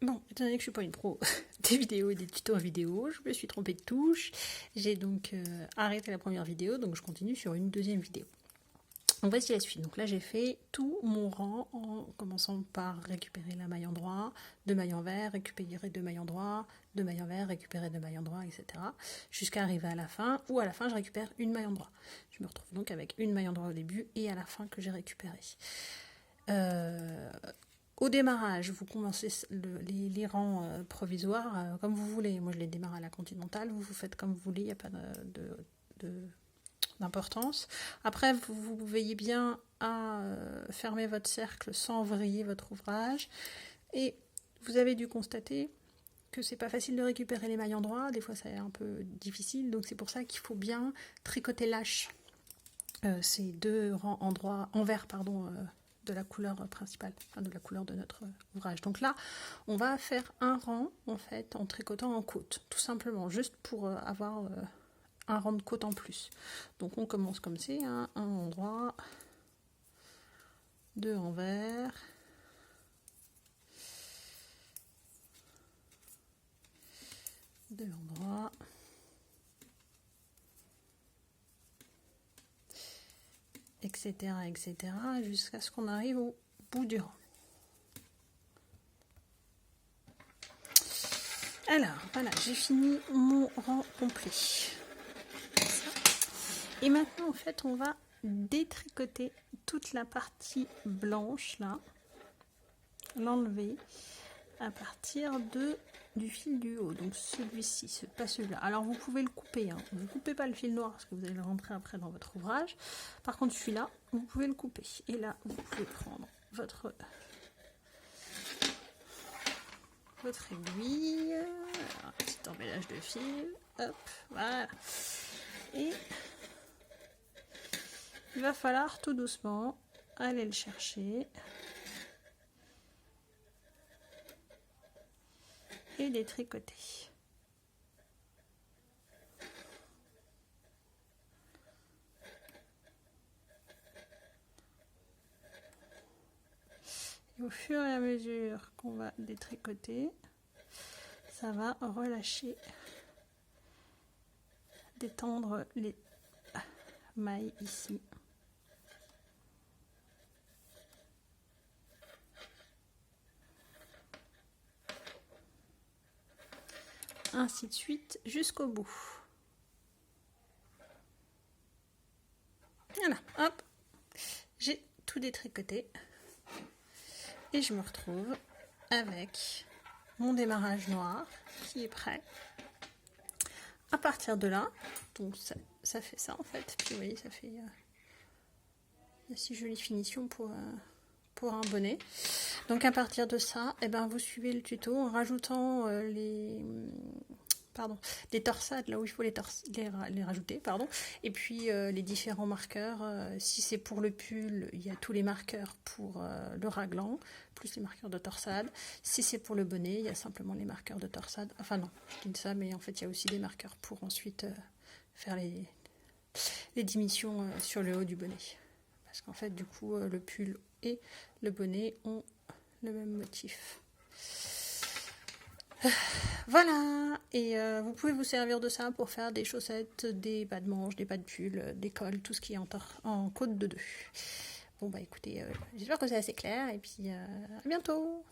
Bon, étant donné que je suis pas une pro des vidéos et des tutos en vidéo, je me suis trompée de touche. J'ai donc arrêté la première vidéo, donc je continue sur une deuxième vidéo. Donc voici la suite. Donc là j'ai fait tout mon rang en commençant par récupérer la maille endroit, 2 mailles envers, récupérer 2 mailles endroit, 2 mailles envers, récupérer 2 mailles endroit, etc. Jusqu'à arriver à la fin, où à la fin je récupère une maille endroit. Je me retrouve donc avec une maille endroit au début et à la fin que j'ai récupérée. Au démarrage, vous commencez les rangs provisoires comme vous voulez. Moi, je les démarre à la continentale. Vous faites comme vous voulez. Il n'y a pas d'importance. Après, vous veillez bien à fermer votre cercle sans vriller votre ouvrage. Et vous avez dû constater que c'est pas facile de récupérer les mailles endroits. Des fois, c'est un peu difficile. Donc, c'est pour ça qu'il faut bien tricoter lâche ces 2 rangs envers, de la couleur principale, enfin de la couleur de notre ouvrage. Donc là, on va faire un rang en fait en tricotant en côte, tout simplement, juste pour avoir un rang de côte en plus. Donc on commence comme c'est, hein, un endroit, 2 envers, deux endroits, etc., jusqu'à ce qu'on arrive au bout du rang. Alors, voilà, j'ai fini mon rang complet. Et maintenant, en fait, on va détricoter toute la partie blanche, là, l'enlever à partir du fil du haut, donc celui-ci, pas celui-là. Alors vous pouvez le couper, hein. Vous ne coupez pas le fil noir parce que vous allez le rentrer après dans votre ouvrage. Par contre celui-là, vous pouvez le couper. Et là, vous pouvez prendre votre aiguille, un petit emmêlage de fil, hop, voilà. Et il va falloir tout doucement aller le chercher. Et les tricoter. Et au fur et à mesure qu'on va détricoter, ça va relâcher, détendre les mailles ici. Ainsi de suite jusqu'au bout. Voilà, hop, j'ai tout détricoté et je me retrouve avec mon démarrage noir qui est prêt. À partir de là, donc ça fait ça en fait, puis vous voyez ça fait une si jolie finition pour un bonnet. Donc à partir de ça, eh ben, vous suivez le tuto en rajoutant les torsades là où il faut les rajouter, et puis les différents marqueurs. Si c'est pour le pull, il y a tous les marqueurs pour le raglan, plus les marqueurs de torsade. Si c'est pour le bonnet, il y a simplement les marqueurs de torsade. Enfin non, je dis ça, mais en fait il y a aussi des marqueurs pour ensuite faire les diminutions sur le haut du bonnet. Parce qu'en fait, du coup, le pull et le bonnet ont le même motif. Voilà, et vous pouvez vous servir de ça pour faire des chaussettes, des bas de manches, des bas de pull, des cols, tout ce qui est en côte de 2. Bon bah écoutez, j'espère que c'est assez clair, et puis à bientôt.